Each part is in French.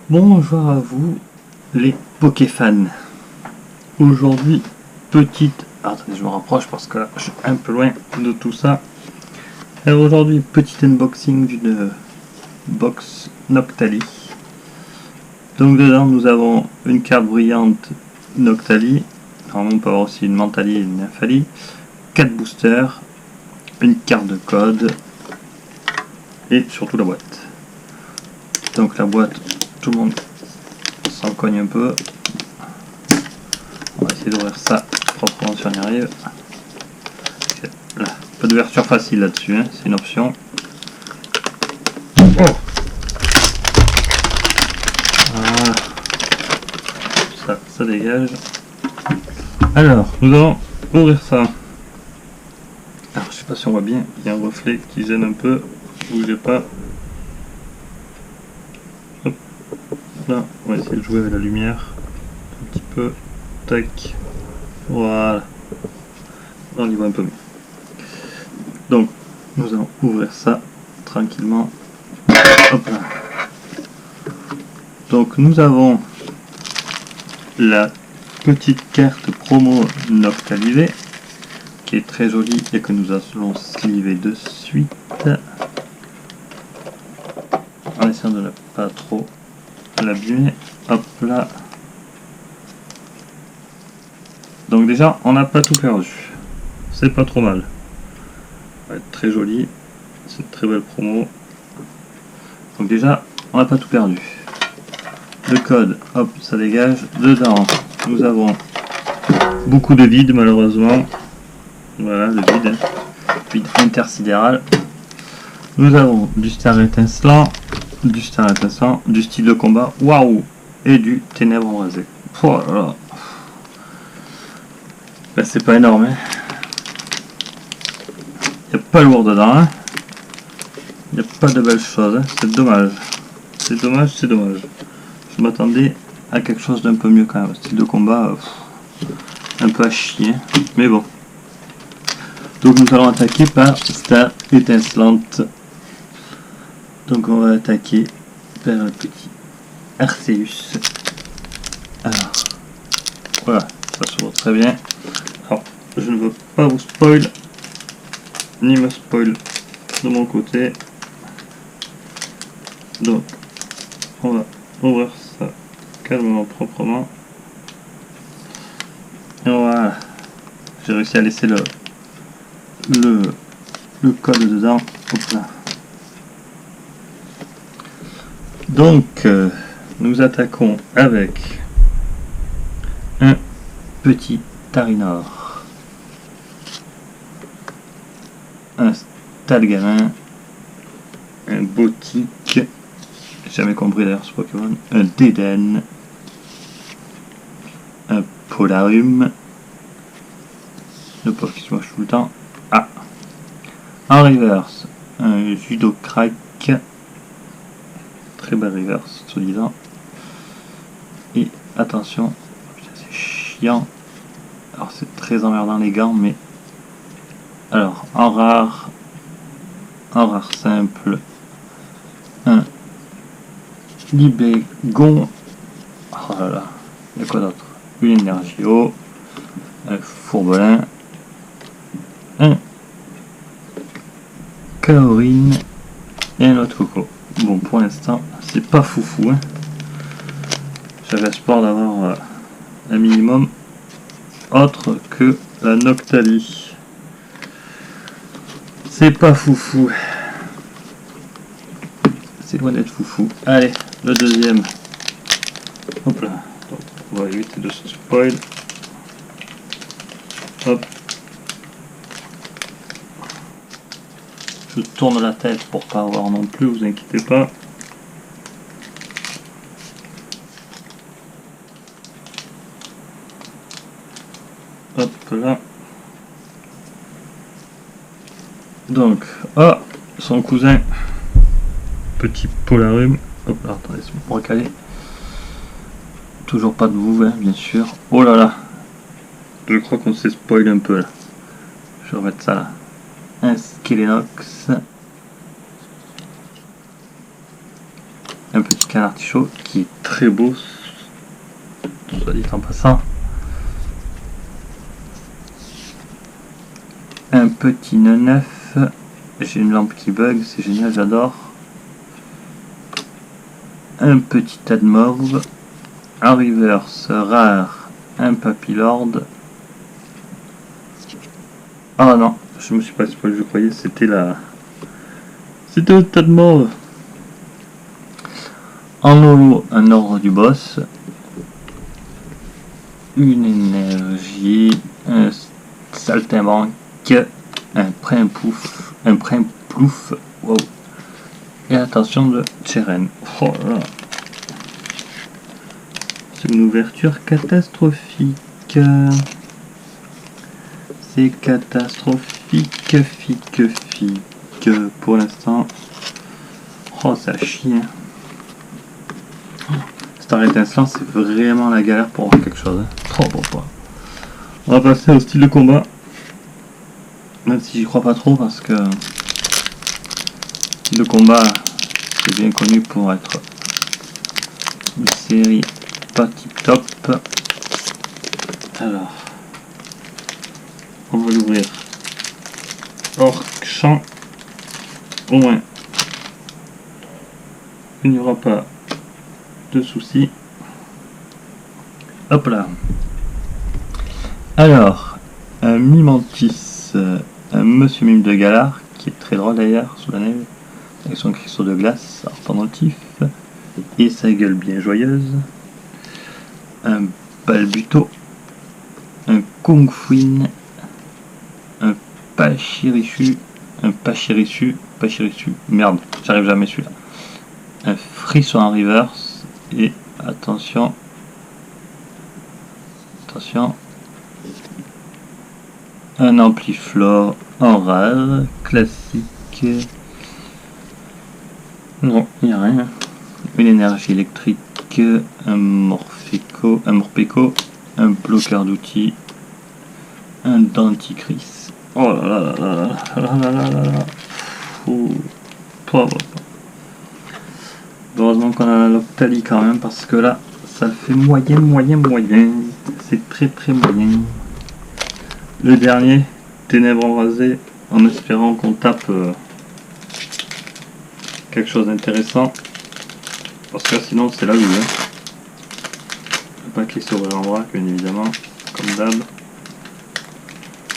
Bonjour à vous les Pokéfans. Aujourd'hui, petite... attendez, je me rapproche parce que là, je suis un peu loin de tout ça. Alors aujourd'hui, petit unboxing d'une box Noctali. Donc dedans, nous avons une carte brillante Noctali. Normalement, on peut avoir aussi une Mentali et une Nymphali. 4 boosters, une carte de code et surtout la boîte. Donc la boîte, tout le monde s'en cogne un peu. On va essayer d'ouvrir ça proprement si on y arrive. Là, pas d'ouverture facile là-dessus, hein, c'est une option. Oh, voilà. Ça dégage. Alors, nous allons ouvrir ça. Alors, je sais pas si on voit bien, il y a un reflet qui gêne un peu. Bougez pas. Hop. Là, on va essayer de jouer avec la lumière. Un petit peu. Tac. Voilà. Là, on y voit un peu mieux. Donc, nous allons ouvrir ça tranquillement. Hop là. Donc, nous avons la petite carte promo Noctali qui est très jolie et que nous allons sliver de suite en essayant de ne pas trop l'abîmer. Hop là. Donc déjà, on n'a pas tout perdu. C'est pas trop mal. Ça va être très joli. C'est une très belle promo. Donc déjà, on n'a pas tout perdu. Le code, hop, ça dégage. Dedans, nous avons beaucoup de vide malheureusement. Voilà, le vide. Vide intersidéral. Nous avons du star étincelant, du style de combat, waouh, et du ténèbres embrasé. Oh là là. Ben, c'est pas énorme, hein. Il n'y a pas lourd dedans, hein. Il n'y a pas de belles choses, hein. C'est dommage. C'est dommage, c'est dommage. Je m'attendais à quelque chose d'un peu mieux quand même. Style de combat, un peu à chier, mais bon. Donc nous allons attaquer par star étincelante. Donc on va attaquer par un petit Arceus. Alors, voilà, ça s'ouvre très bien. Alors, je ne veux pas vous spoil, ni me spoil de mon côté. Donc, on va ouvrir ça calmement, proprement. Et voilà, j'ai réussi à laisser le code dedans. Hop là. Donc, nous attaquons avec un petit Tarinor, un Stalgamin, un Botique, j'ai jamais compris d'ailleurs ce Pokémon, un Déden, un Polarium, le pauvre qui se moche tout le temps, en reverse, un Judocrack, très belle reverse, soi-disant, et attention, c'est chiant, alors c'est très emmerdant les gants, mais alors en rare simple, un Libégon, oh là là, il y a quoi d'autre, une énergie eau, un Fourbelin, un Kaorine et un autre Coco. Bon, pour l'instant, c'est pas foufou, hein. J'avais espoir d'avoir un minimum autre que la Noctali. C'est pas foufou. C'est loin d'être foufou. Allez, le deuxième. Hop là. Donc, on va éviter de se spoil. Hop. Je tourne la tête pour pas avoir non plus, vous inquiétez pas. Hop là. Donc, son cousin, petit Polarium. Hop là, attendez, c'est pour recaler. Toujours pas de vous, hein, bien sûr. Oh là là. Je crois qu'on s'est spoil un peu là. Je vais remettre ça là. Un Skelenox. Un petit avec un artichaut qui est très beau, soit dit en passant. Un petit 9. J'ai une lampe qui bug, c'est génial, j'adore. Un petit Admorve. En reverse, rare, un Papillord. Ah non, je me suis pas spoilé, je croyais c'était la... C'était le Admorve. En holo, un ordre du boss. Une énergie, un saltimbanque, un plouf, wow. Et attention de Cheren. Oh là là. C'est une ouverture catastrophique. C'est catastrophique, fique. Pour l'instant. Oh, ça chie. Star étincelant, c'est vraiment la galère pour avoir quelque chose. On va passer au style de combat. Même si j'y crois pas trop parce que style de combat c'est bien connu pour être une série pas tip top. Alors on va l'ouvrir. Orc champ au moins. Il n'y aura pas de soucis. Hop là. Alors un Mimantis, un Monsieur Mime de Galar, qui est très drôle d'ailleurs, sous la neige, avec son cristaux de glace, pendentif, et sa gueule bien joyeuse. Un Balbuto, un Kungfuin, un Pachirisu, merde, j'arrive jamais celui-là. Un Frisson en reverse, et attention, un Ampliflore en rare, classique. Non, il n'y a rien. Une énergie électrique, un Morpeko, un bloqueur d'outils, un Denticris. Oh là là là là là là là là là. Heureusement qu'on a l'Octali quand même, parce que là, ça le fait moyen. C'est très moyen. Le dernier, Ténèbres embrasées, en espérant qu'on tape quelque chose d'intéressant. Parce que sinon c'est la loose. Le paquet serait en vrac, bien évidemment, comme d'hab.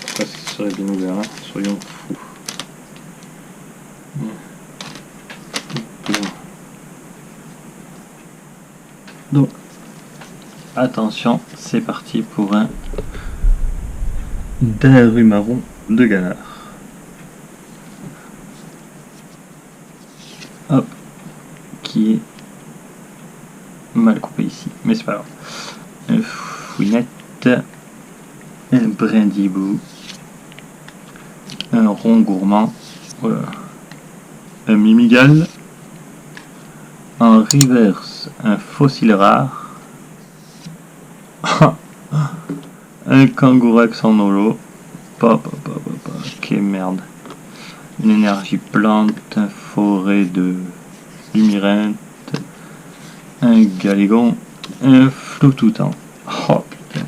Pourquoi ce serait bien ouvert, hein, soyons fous. Donc, attention, c'est parti pour un Darumaron de Galar. Hop, qui est mal coupé ici, mais c'est pas grave. Un Fouinette, un Brindibou, un Rond Gourmand, voilà. Un Mimigal, en reverse, un Fossile rare, un Kangourex en holo, ok merde, une énergie plante, un forêt de Lumyrinthe, un Galégon, un Floutoutan. Oh putain,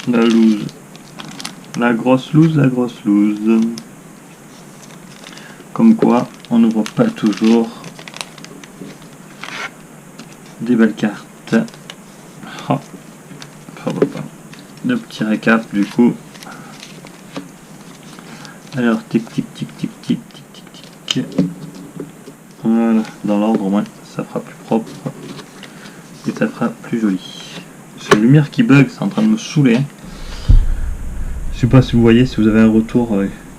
la loose, la grosse loose. Comme quoi, on n'ouvre pas toujours des belles cartes. Oh. Le petit récap du coup. Alors tic. Voilà, dans l'ordre au moins, ça fera plus propre et ça fera plus joli. C'est la lumière qui bug, c'est en train de me saouler. Hein. Je sais pas si vous voyez, si vous avez un retour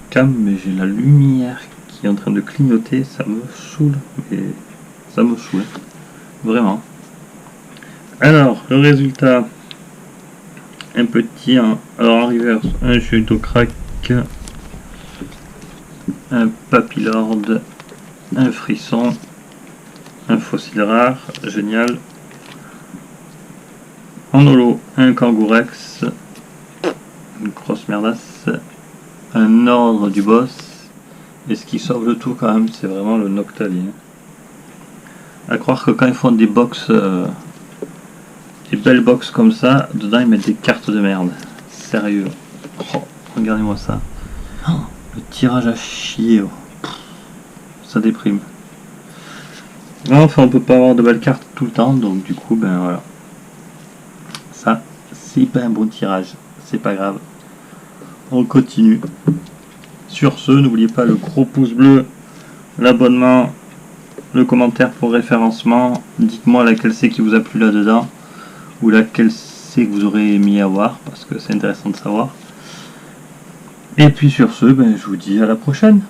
cam, mais j'ai la lumière qui est en train de clignoter, ça me saoule, mais ça me saoule, vraiment. Alors, le résultat, un petit, alors en reverse, un Judocrac, un Papillord, un Frisson, un Fossile rare, génial. En holo, un Kangourex, une grosse merdasse, un ordre du boss, et ce qui sauve le tout quand même, c'est vraiment le Noctali. À croire que quand ils font des box, des belles box comme ça, dedans ils mettent des cartes de merde. Sérieux. Oh, regardez-moi ça. Oh, le tirage à chier. Oh. Ça déprime. Enfin, on peut pas avoir de belles cartes tout le temps, donc du coup, ben voilà. Ça, c'est pas un bon tirage. C'est pas grave. On continue. Sur ce, n'oubliez pas le gros pouce bleu, l'abonnement, le commentaire pour référencement. Dites-moi laquelle c'est qui vous a plu là-dedans, ou laquelle c'est que vous aurez aimé avoir, parce que c'est intéressant de savoir. Et puis sur ce, ben, je vous dis à la prochaine.